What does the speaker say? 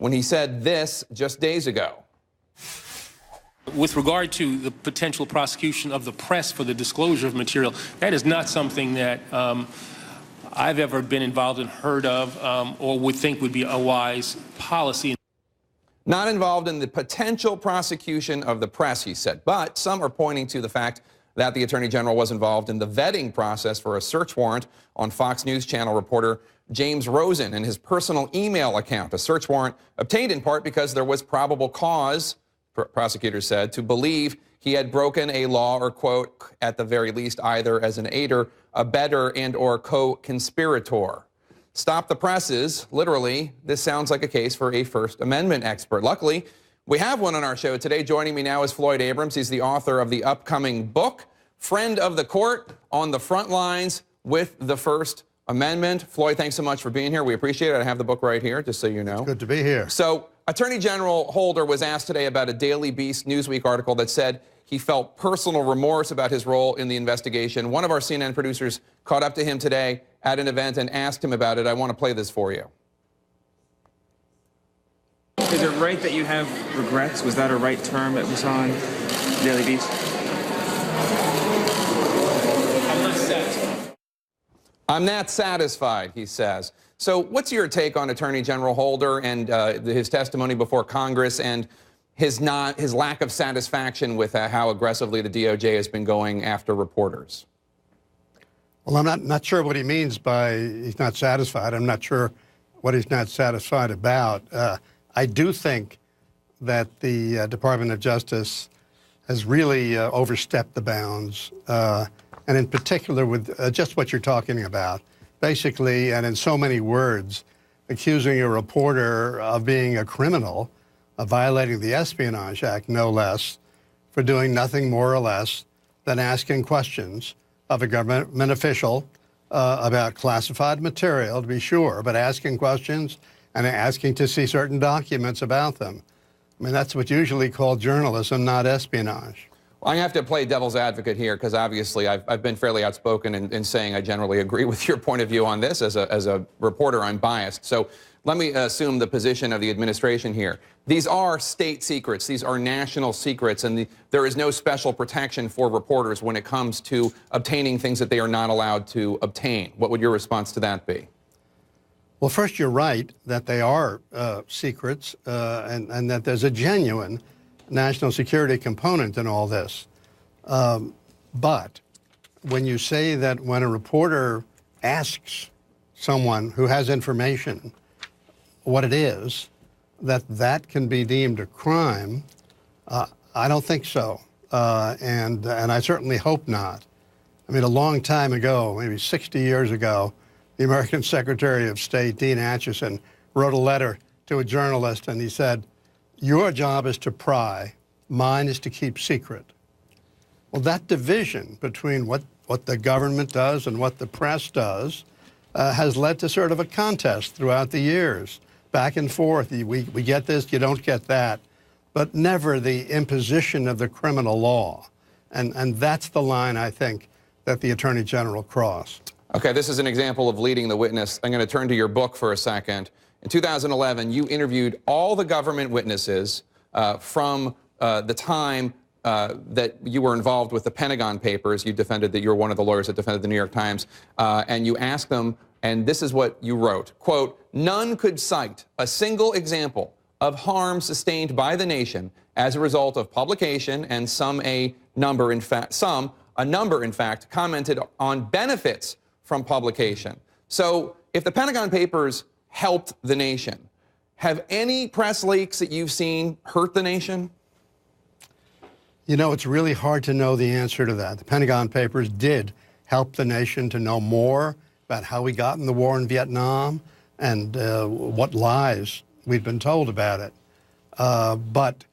when he said this just days ago. With regard to the potential prosecution of the press for the disclosure of material, that is not something that I've ever been involved in, heard of, or would think would be a wise policy. Not involved in the potential prosecution of the press, he said. But some are pointing to the fact that the Attorney General was involved in the vetting process for a search warrant on Fox News Channel reporter James Rosen and his personal email account. A search warrant obtained in part because there was probable cause, prosecutors said, to believe he had broken a law or, quote, at the very least, either as an aider, abettor, and or co-conspirator. Stop the presses. Literally, this sounds like a case for a First Amendment expert. Luckily, we have one on our show today. Joining me now is Floyd Abrams. He's the author of the upcoming book, Friend of the Court, on the front lines with the First Amendment. Floyd, thanks so much for being here. We appreciate it. I have the book right here, just so you know. It's good to be here. So, Attorney General Holder was asked today about a Daily Beast Newsweek article that said he felt personal remorse about his role in the investigation. One of our CNN producers caught up to him today at an event and asked him about it. I want to play this for you. Is it right that you have regrets? Was that a right term that we saw on Daily Beast? I'm not satisfied, he says. So what's your take on Attorney General Holder and his testimony before Congress and his lack of satisfaction with how aggressively the DOJ has been going after reporters? Well, I'm not sure what he means by he's not satisfied. I'm not sure what he's not satisfied about. I do think that the Department of Justice has really overstepped the bounds, and in particular with just what you're talking about. Basically, and in so many words, accusing a reporter of being a criminal, of violating the Espionage Act, no less, for doing nothing more or less than asking questions of a government official about classified material, to be sure, but asking questions and asking to see certain documents about them. I mean, that's what's usually called journalism, not espionage. Well, I have to play devil's advocate here because obviously I've been fairly outspoken in saying I generally agree with your point of view on this. As a reporter, I'm biased. So let me assume the position of the administration here. These are state secrets. These are national secrets, and there is no special protection for reporters when it comes to obtaining things that they are not allowed to obtain. What would your response to that be? Well, first, you're right that they are secrets and that there's a genuine national security component in all this. But when you say that when a reporter asks someone who has information what it is, that can be deemed a crime, I don't think so. And I certainly hope not. I mean, a long time ago, maybe 60 years ago, the American Secretary of State, Dean Acheson, wrote a letter to a journalist, and he said, "Your job is to pry, mine is to keep secret." Well, that division between what the government does and what the press does has led to sort of a contest throughout the years, back and forth. We get this, you don't get that, but never the imposition of the criminal law. And that's the line, I think, that the Attorney General crossed. Okay, this is an example of leading the witness. I'm going to turn to your book for a second. In 2011, you interviewed all the government witnesses from the time that you were involved with the Pentagon Papers. You defended that you were one of the lawyers that defended the New York Times, and you asked them, and this is what you wrote, quote, "None could cite a single example of harm sustained by the nation as a result of publication, and a number, in fact, commented on benefits from publication." So if the Pentagon Papers helped the nation, have any press leaks that you've seen hurt the nation? You know, it's really hard to know the answer to that. The Pentagon Papers did help the nation to know more about how we got in the war in Vietnam and what lies we'd been told about it. But